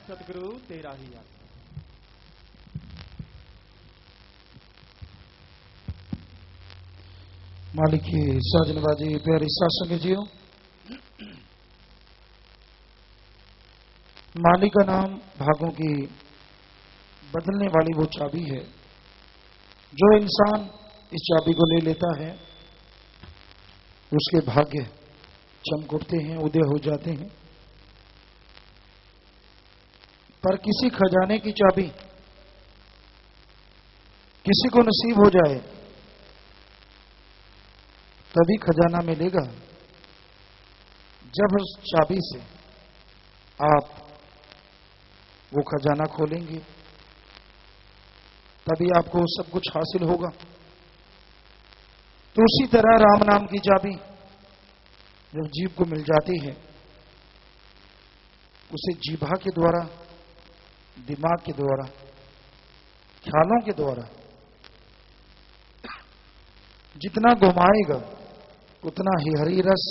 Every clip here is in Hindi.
सतगुरु तेरा ही आत्मा। मालिक की साजनबाजी प्यारी सासंग जियो। मालिक का नाम भागों की बदलने वाली वो चाबी है। जो इंसान इस चाबी को ले लेता है उसके भाग्य चमक उठते हैं, उदय हो जाते हैं। पर किसी खजाने की चाबी किसी को नसीब हो जाए तभी खजाना मिलेगा, जब उस चाबी से आप वो खजाना खोलेंगे, तभी आपको सब कुछ हासिल होगा। तो उसी तरह राम नाम की चाबी जब जीव को मिल जाती है, उसे जीभा के द्वारा, दिमाग के द्वारा, ख्यालों के द्वारा जितना घुमाएगा उतना ही हरी रस,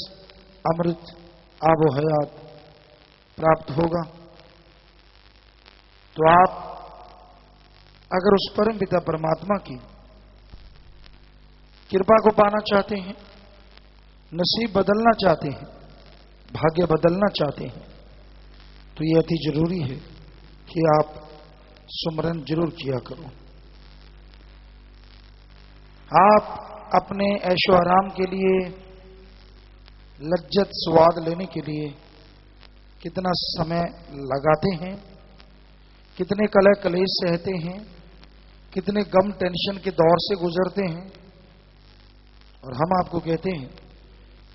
अमृत, आबो हयात प्राप्त होगा। तो आप अगर उस परम पिता परमात्मा की कृपा को पाना चाहते हैं, नसीब बदलना चाहते हैं, भाग्य बदलना चाहते हैं, तो यह अति जरूरी है कि आप सुमरन जरूर किया करो। आप अपने ऐशो आराम के लिए, लज्जत स्वाद लेने के लिए कितना समय लगाते हैं, कितने कलह कलेश सहते हैं, कितने गम टेंशन के दौर से गुजरते हैं। और हम आपको कहते हैं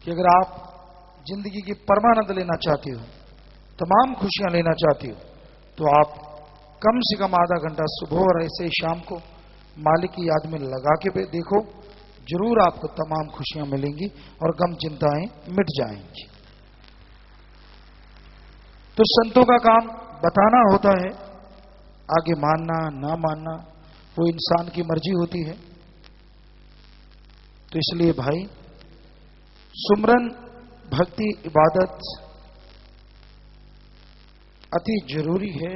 कि अगर आप जिंदगी की परमानंद लेना चाहते हो, तमाम खुशियां लेना चाहते हो, तो आप कम से कम आधा घंटा सुबह और ऐसे ही शाम को मालिक की याद में लगा के देखो, जरूर आपको तमाम खुशियां मिलेंगी और गम चिंताएं मिट जाएंगी। तो संतों का काम बताना होता है, आगे मानना ना मानना वो इंसान की मर्जी होती है। तो इसलिए भाई, सुमरन, भक्ति, इबादत अति जरूरी है।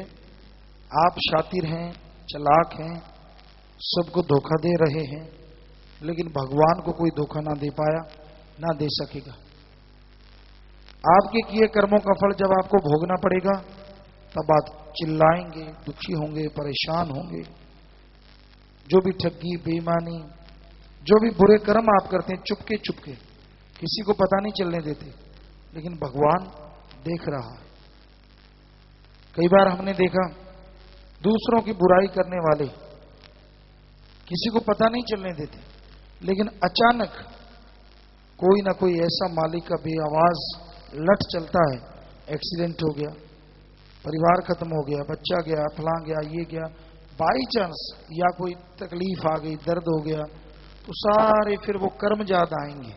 आप शातिर हैं, चालाक हैं, सबको धोखा दे रहे हैं, लेकिन भगवान को कोई धोखा ना दे पाया, ना दे सकेगा। आपके किए कर्मों का फल जब आपको भोगना पड़ेगा, तब आप चिल्लाएंगे, दुखी होंगे, परेशान होंगे। जो भी ठगी, बेईमानी, जो भी बुरे कर्म आप करते हैं चुपके चुपके, किसी को पता नहीं चलने देते, लेकिन भगवान देख रहा है। कई बार हमने देखा दूसरों की बुराई करने वाले किसी को पता नहीं चलने देते, लेकिन अचानक कोई ना कोई ऐसा मालिक का बेआवाज लट चलता है, एक्सीडेंट हो गया, परिवार खत्म हो गया, बच्चा गया, फलां गया, ये गया, बाई चांस, या कोई तकलीफ आ गई, दर्द हो गया, तो सारे फिर वो कर्म याद आएंगे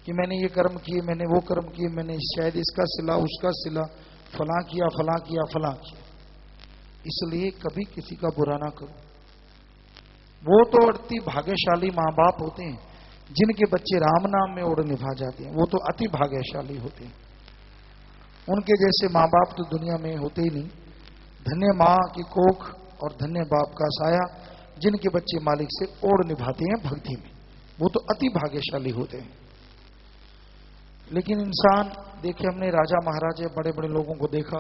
कि मैंने ये कर्म किए, मैंने वो कर्म किए, मैंने शायद इसका सिला, उसका सिला, फलां किया, फलां किया, फलां किया। इसलिए कभी किसी का बुरा ना करो। वो तो अति भाग्यशाली माँ बाप होते हैं जिनके बच्चे राम नाम में ओर निभा जाते हैं, वो तो अति भाग्यशाली होते हैं। उनके जैसे माँ बाप तो दुनिया में होते ही नहीं। धन्य माँ की कोख और धन्य बाप का साया, जिनके बच्चे मालिक से ओर निभाते हैं भक्ति में, वो तो अति भाग्यशाली होते हैं। लेकिन इंसान देखे, हमने राजा महाराजा बड़े बड़े लोगों को देखा,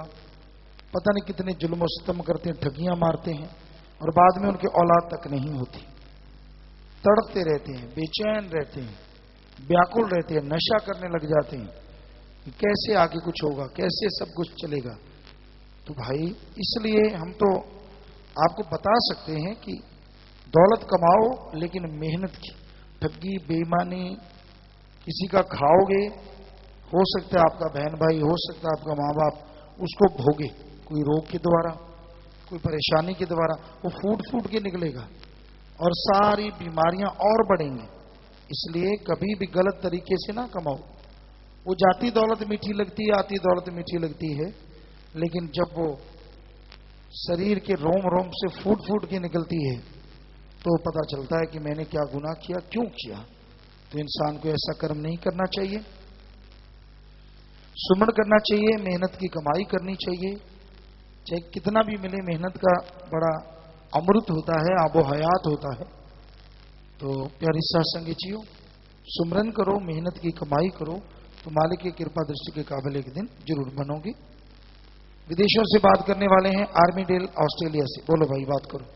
पता नहीं कितने जुल्म सितम करते हैं, ठगियां मारते हैं, और बाद में उनकी औलाद तक नहीं होती, तड़पते रहते हैं, बेचैन रहते हैं, व्याकुल रहते हैं, नशा करने लग जाते हैं कि कैसे आगे कुछ होगा, कैसे सब कुछ चलेगा। तो भाई, इसलिए हम तो आपको बता सकते हैं कि दौलत कमाओ, लेकिन मेहनत की। ठगी, बेईमानी किसी का खाओगे, हो सकता है आपका बहन भाई, हो सकता है आपका माँ बाप उसको भोगे, कोई रोग के द्वारा, कोई परेशानी के द्वारा, वो फूट फूट के निकलेगा और सारी बीमारियां और बढ़ेंगी। इसलिए कभी भी गलत तरीके से ना कमाओ। वो जाती दौलत मीठी लगती है, आती दौलत मीठी लगती है, लेकिन जब वो शरीर के रोम रोम से फूट फूट के निकलती है तो पता चलता है कि मैंने क्या गुनाह किया, क्यों किया। तो इंसान को ऐसा कर्म नहीं करना चाहिए, सुमन करना चाहिए, मेहनत की कमाई करनी चाहिए, चाहे कितना भी मिले, मेहनत का बड़ा अमृत होता है, आबो हयात होता है। तो प्यारी सत्संगीचियों, सुमरन करो, मेहनत की कमाई करो, तो मालिक की कृपा दृष्टि के काबिल एक दिन जरूर बनोगे। विदेशों से बात करने वाले हैं आर्मी डेल ऑस्ट्रेलिया से। बोलो भाई, बात करो।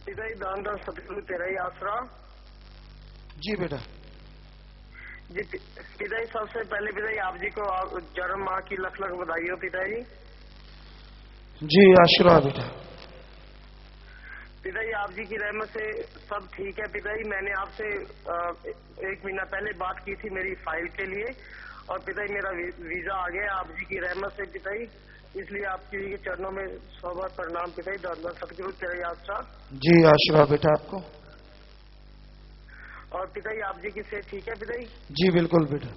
पिताजी दान दान सतगुरु तेरा ही आसरा। जी बेटा। जी पिताजी, सबसे पहले पिताजी आप जी को जन्म माह की लख लख बधाई हो पिताजी। जी आशीर्वाद बेटा। पिताजी आप जी की रहमत से सब ठीक है पिताजी। मैंने आपसे 1 महीना पहले बात की थी मेरी फाइल के लिए, और पिताजी मेरा वीजा आ गया आप जी की रहमत से पिताजी। इसलिए आपके चरणों में 100 बार प्रणाम पिताजी। दादा सतगुरु तेरा ही आसरा। जी आशीर्वाद बेटा आपको। और पिताजी आप जी की सेहत ठीक है पिताजी? जी बिल्कुल बेटा।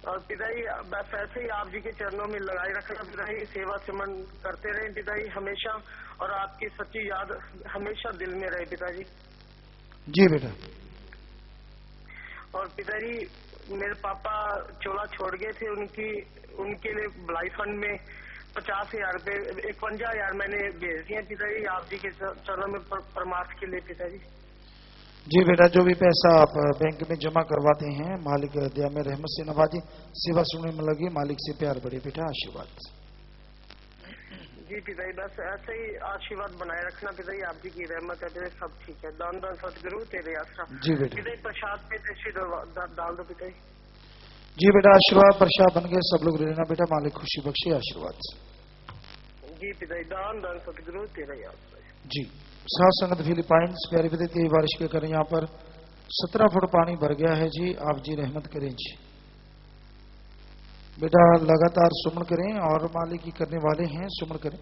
और पिताजी बस ऐसे ही आप जी के चरणों में लगाए रखना पिताजी, सेवा सिमरन करते रहे पिताजी हमेशा, और आपकी सच्ची याद हमेशा दिल में रहे पिताजी। जी बेटा। और पिताजी मेरे पापा चोला छोड़ गए थे, उनके लिए भलाई फंड में 50,000 रुपए 51,000 मैंने भेज दिए पिताजी आप जी के चरणों में परमार्थ के लिए पिताजी। जी बेटा, जो भी पैसा आप बैंक में जमा करवाते हैं, मालिक दया में रहमत से नवाजे, सेवा सुनने में लगे, मालिक से प्यार बढ़े बेटा। आशीर्वाद। जी पिताजी, बस ऐसे ही आशीर्वाद बनाए रखना पिताजी, आप जी की रहमत है पिताजी, सब ठीक है। दान दान सतगुरु तेरे आसरा। जी बेटा। पिताजी प्रसाद पे डाल दो पिताजी। जी बेटा, आशीर्वाद प्रसाद बन गए, सब लोग लेना बेटा, मालिक खुशी बख्शे। आशीर्वाद। जी पिताजी, दान दान सतगुरु तेरे आसरा। जी। साथ संगत फिलिपाइंस प्यारी विद्युत बारिश के करें, यहाँ पर 17 फुट पानी भर गया है जी, आप जी रहमत करें जी। बेटा लगातार सुमन करें, और मालिक की करने वाले हैं, सुमन करें।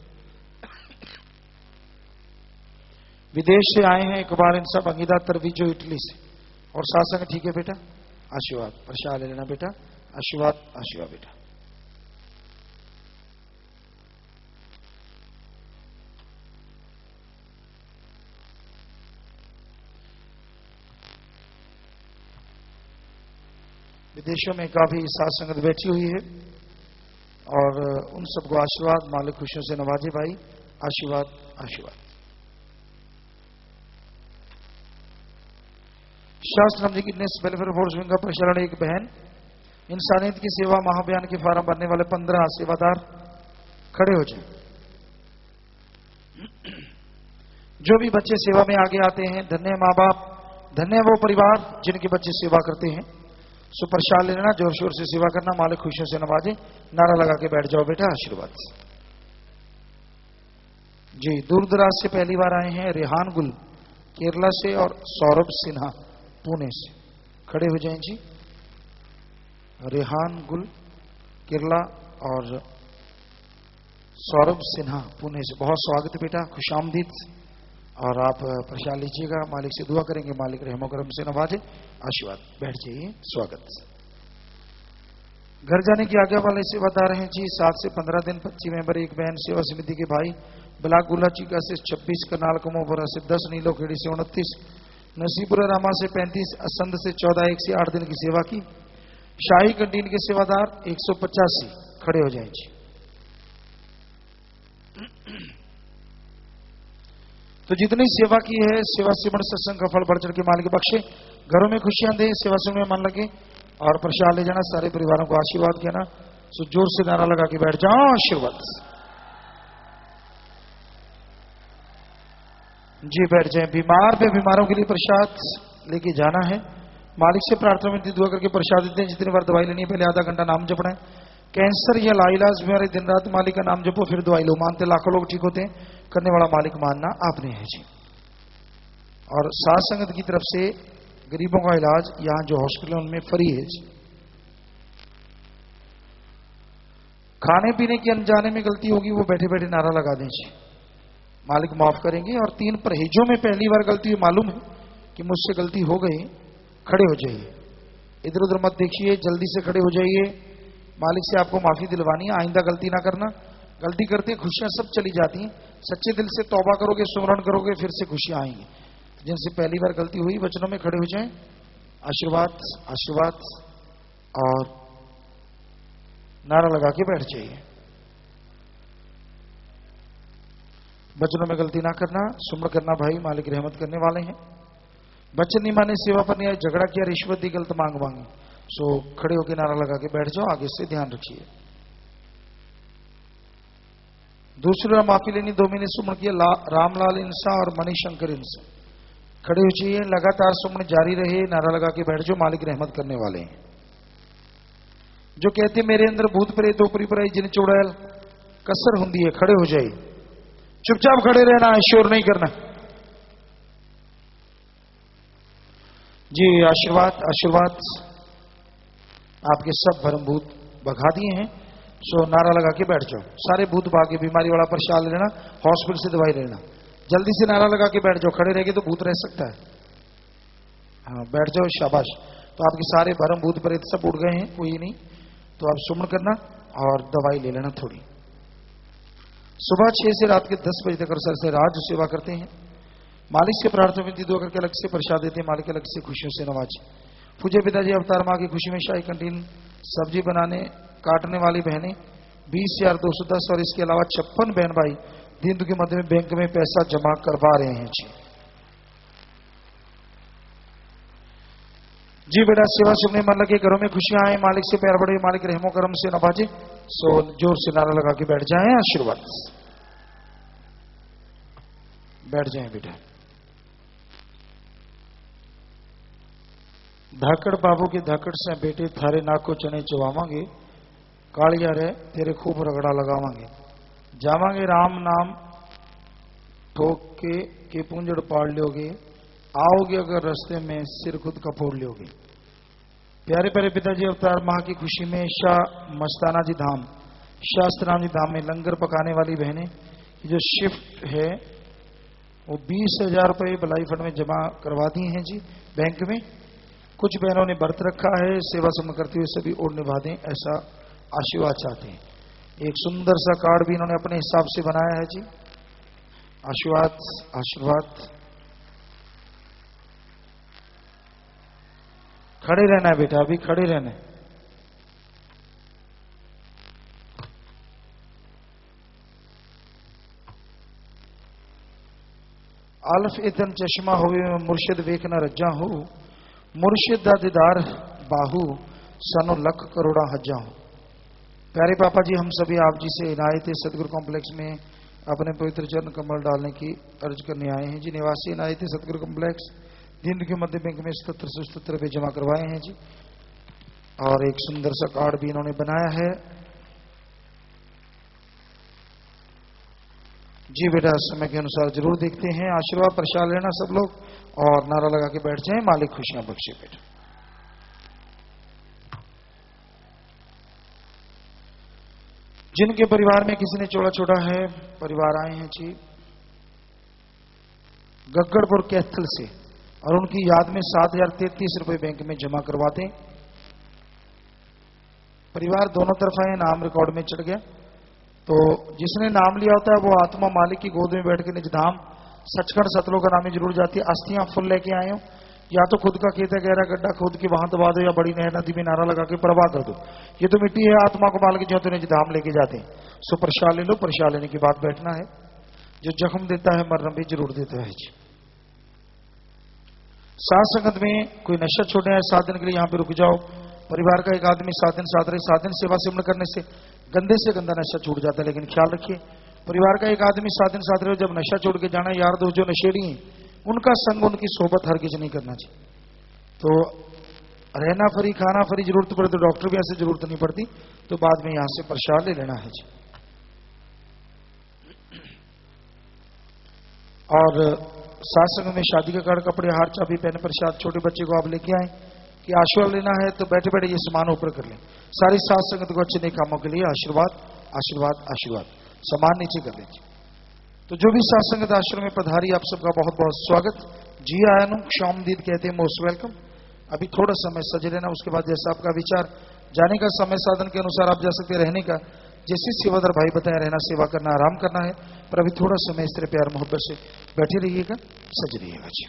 विदेश से आए हैं इकबाल इन सब अंगिदा तरवीजो इटली से, और साथ ठीक है बेटा। आशीर्वाद प्रसाद ले लेना बेटा। आशीर्वाद आशीर्वाद बेटा। विदेशों में काफी साथ संगत बैठी हुई है, और उन सबको आशीर्वाद मालिक खुशियों से नवाजे भाई। आशीर्वाद आशीर्वाद। शास्त्र नाम जी की वेलफेयर फोर्स विंग का प्रचारण एक बहन, इंसानियत की सेवा महाअभियान के फार्म भरने वाले 15 सेवादार खड़े हो जाए। जो भी बच्चे सेवा में आगे आते हैं, धन्य माँ बाप, धन्य वो परिवार जिनके बच्चे सेवा करते हैं। सो प्रसाद ले लेना, जोर शोर से सेवा करना, मालिक खुशियों से नवाजे। नारा लगा के बैठ जाओ बेटा। आशीर्वाद। जी दूर दराज से पहली बार आए हैं रेहान गुल केरला से, और सौरभ सिन्हा पुणे से। खड़े हो जाएं जी। रेहान गुल केरला और सौरभ सिन्हा पुणे से, बहुत स्वागत बेटा, खुशामदीद। और आप प्रसाद लीजिएगा, मालिक से दुआ करेंगे, मालिक रहमो करम से नवाजे। आशीर्वाद। बैठ जाइए। स्वागत। घर जाने की आज्ञा वाले से बता रहे हैं जी। 7 से 15 दिन 25 मेंबर एक बहन सेवा समिति के भाई, ब्लाक गुलाचिका से 26, करनाल कमोबरा से 10, नीलोखेड़ी से 29, नसीपुरा रामा से 35, असंध से 14, 1 से 8 दिन की सेवा की। शाही कंटीन के सेवादार 185 खड़े हो जाएं जी। तो जितनी सेवा की है, सेवा सिमरन सत्संग का फल बढ़ चढ़ के मालिक बख्शे, घरों में खुशियां दे, सेवा सिमरन में मन लगे, और प्रसाद ले जाना, सारे परिवारों को आशीर्वाद कहना। सो जोर से नारा लगा के बैठ जाओ। आशीर्वाद। जी बैठ जाए। बीमार पे बीमारों के लिए प्रसाद लेके जाना है, मालिक से प्रार्थना विनती दुआ करके प्रसाद देते हैं। जितनी बार दवाई लेनी है, पहले आधा घंटा नाम जपना है। कैंसर या लाइलाज बीमारी, दिन रात मालिक का नाम जपो, फिर दवाई लो। मानते लाखों लोग ठीक होते हैं, करने वाला मालिक मानना आपने है जी। और साथ संगत की तरफ से गरीबों का इलाज यहां जो हॉस्पिटल उनमें फ्री है जी। खाने पीने की अनजाने में गलती होगी, वो बैठे बैठे नारा लगा दें जी, मालिक माफ करेंगे। और 3 परहेजों में पहली बार गलती मालूम है कि मुझसे गलती हो गई, खड़े हो जाइए, इधर उधर मत देखिए, जल्दी से खड़े हो जाइए। मालिक से आपको माफी दिलवानी है, आइंदा गलती ना करना। गलती करते खुशियां सब चली जाती हैं। सच्चे दिल से तौबा करोगे, सुमरन करोगे, फिर से खुशियां आएंगी। जिनसे पहली बार गलती हुई, वचनों में खड़े हो जाएं। आशीर्वाद आशीर्वाद। और नारा लगा के बैठ जाइए। बचनों में गलती ना करना, सुमर करना भाई, मालिक रहमत करने वाले हैं। बचन नहीं माने, सेवा पर नहीं आए, झगड़ा किया, रिश्वत दी, गलत मांग मांगी, सो खड़े होकर नारा लगा के बैठ जाओ। आगे से ध्यान रखिए। दूसरा माफी लेनी, 2 महीने सुमन किया, रामलाल इंसा और मणिशंकर इंसा, खड़े हो जाइए। लगातार सुमन जारी रहे, नारा लगा के बैठ जाओ, मालिक रहमत करने वाले हैं। जो कहते मेरे अंदर भूत प्रेत ओपरी पराई जिन चुड़ैल कसर हुंदी है, खड़े हो जाइए। चुपचाप खड़े रहना है, शोर नहीं करना जी। आशीर्वाद आशीर्वाद, आपके सब भरम भूत भगा दिए हैं, सो नारा लगा के बैठ जाओ। सारे भूत भागे, बीमारी वाला प्रसाद लेना, हॉस्पिटल से दवाई लेना, जल्दी से नारा लगा के बैठ जाओ। खड़े रहेंगे तो भूत रह सकता है। हाँ बैठ जाओ, शाबाश। तो आपके सारे भरम भूत प्रेत सब उड़ गए हैं, कोई नहीं। तो आप सुमन करना और दवाई ले लेना थोड़ी। सुबह 6 से रात के 10 बजे तक अरसर से राज सेवा करते हैं। मालिक से प्रार्थना विनती दुआ करके अलग से प्रसाद देते हैं, मालिक अलग से खुशियों से नवाज। पूज्य पिताजी अवतार माँ की खुशी में शाही कंटीन, सब्जी बनाने काटने वाली बहनें 20,210 और इसके अलावा 56 बहन भाई दिन के मध्य में बैंक में पैसा जमा करवा रहे हैं जी बेटा। सेवा से अपने मन लगे, घरों में खुशियां आए, मालिक से प्यार बढ़े, मालिक रहमो करम से नवाजे। सो जोर से नारा लगा के बैठ जाएं। आशीर्वाद, बैठ जाएं बेटा। धाकड़ बाबू के धाकड़ से बेटे थारे नाक को चने चबावांगे, कालिया रे तेरे खूब रगड़ा लगावांगे, जावांगे राम नाम ठोक के पूंजड़ पाड़ लोगे, आओगे अगर रास्ते में सिर खुद का फोड़ लोगे। प्यारे प्यारे पिताजी अवतार माह की खुशी में शाह मस्ताना जी धाम, शास्त्राम जी धाम में लंगर पकाने वाली बहनें की जो शिफ्ट है वो 20,000 रुपये भलाई फंड में जमा करवा दी हैं जी बैंक में। कुछ बहनों ने व्रत रखा है, सेवा समझ करते हुए सभी और निभा दें ऐसा आशीर्वाद चाहते हैं। एक सुंदर सा कार्ड भी इन्होंने अपने हिसाब से बनाया है जी। आशीर्वाद आशीर्वाद, खड़े रहना है बेटा, अभी खड़े रहना है। आलफ इतन चश्मा होवे मुर्शिद वेख न रज्जा हो, मुर्शिद दा दीदार बाहू सनो लख करोड़ा हज्जा हो। प्यारे पापा जी, हम सभी आप जी से इनायत सतगुरु कॉम्प्लेक्स में अपने पवित्र चरण कमल डालने की अर्ज करने आए हैं जी। निवासी इनायत सतगुरु कॉम्प्लेक्स दिन के मध्य बैंक में 77 रुपये जमा करवाए हैं जी। और एक सुंदर सा कार्ड भी इन्होंने बनाया है जी। बेटा समय के अनुसार जरूर देखते हैं। आशीर्वाद प्रसाद लेना सब लोग और नारा लगा के बैठ जाएं, मालिक खुशियां बख्शे बेटा। जिनके परिवार में किसी ने चोला छोड़ा है, परिवार आए हैं जी गगड़पुर कैथल से और उनकी याद में 7,033 रुपये बैंक में जमा करवाते। परिवार दोनों तरफ आए, नाम रिकॉर्ड में चढ़ गया। तो जिसने नाम लिया होता है वो आत्मा मालिक की गोद में बैठ के निज धाम सचखंड सतलों का नाम जरूर जाती है। अस्थियां फुल लेके आए हो, या तो खुद का खेत है गहरा गड्ढा खोद के वहां दबा दो, या बड़ी नहर नदी में नारा लगा के प्रवाह कर दो। ये तो मिट्टी है, आत्मा को माल के जो तो निज धाम लेके जाते हैं। सो प्रसाद ले लो, प्रसाद लेने के बाद बैठना है। जो जख्म देता है मरना भी जरूर देता है जी। साथ संगत में कोई नशा छोड़ना है 7 दिन के लिए यहाँ पे रुक जाओ। परिवार का एक आदमी 7 दिन साथ रहे, 7 दिन सेवा सिमरण करने से गंदे से गंदा नशा छूट जाता है। लेकिन ख्याल रखिए, परिवार का एक आदमी 7 दिन साथ रहे, जब नशा छोड़ के जाना, यार दोस्त जो नशेड़ी हैं उनका संग, उनकी सोबत हरगिज नहीं करना चाहिए। तो रहना फ्री, खाना फ्री, जरूरत पड़े तो डॉक्टर भी ऐसे जरूरत नहीं पड़ती, तो बाद में यहां से प्रसाद ले लेना है जी। और सात्संग में शादी का कार्ड, कपड़े, हार, चाबी, पेन, प्रसाद छोटे बच्चे को आप लेके आए कि आशीर्वाद लेना है तो बैठे बैठे ये सामान ऊपर कर लें। सारी सात संगत को अच्छे नए कामों के लिए आशीर्वाद आशीर्वाद आशीर्वाद, सामान नीचे कर लीजिए। तो जो भी सात संगत आश्रम में पधारी, आप सबका बहुत बहुत स्वागत। जी आया नु क्षौमदीद कहते हैं, मोस्ट वेलकम। अभी थोड़ा समय सज लेना, उसके बाद जैसा आपका विचार, जाने का समय साधन के अनुसार आप जा सकते, रहने का जैसे सेवादार भाई बताए, रहना, सेवा करना, आराम करना है। पर अभी थोड़ा समय इस तरह प्यार मोहब्बत से बैठे रहिएगा, सज रहिएगा जी।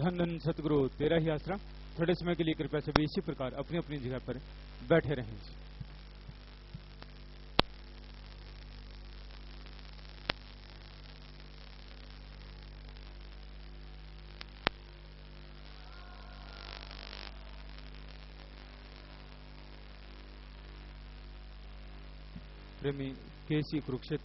धन धन सतगुरु तेरा ही आश्रम। थोड़े समय के लिए कृपया सभी इसी प्रकार अपनी अपनी जगह पर बैठे रहें। प्रेमी केसी कुरुक्षेत्र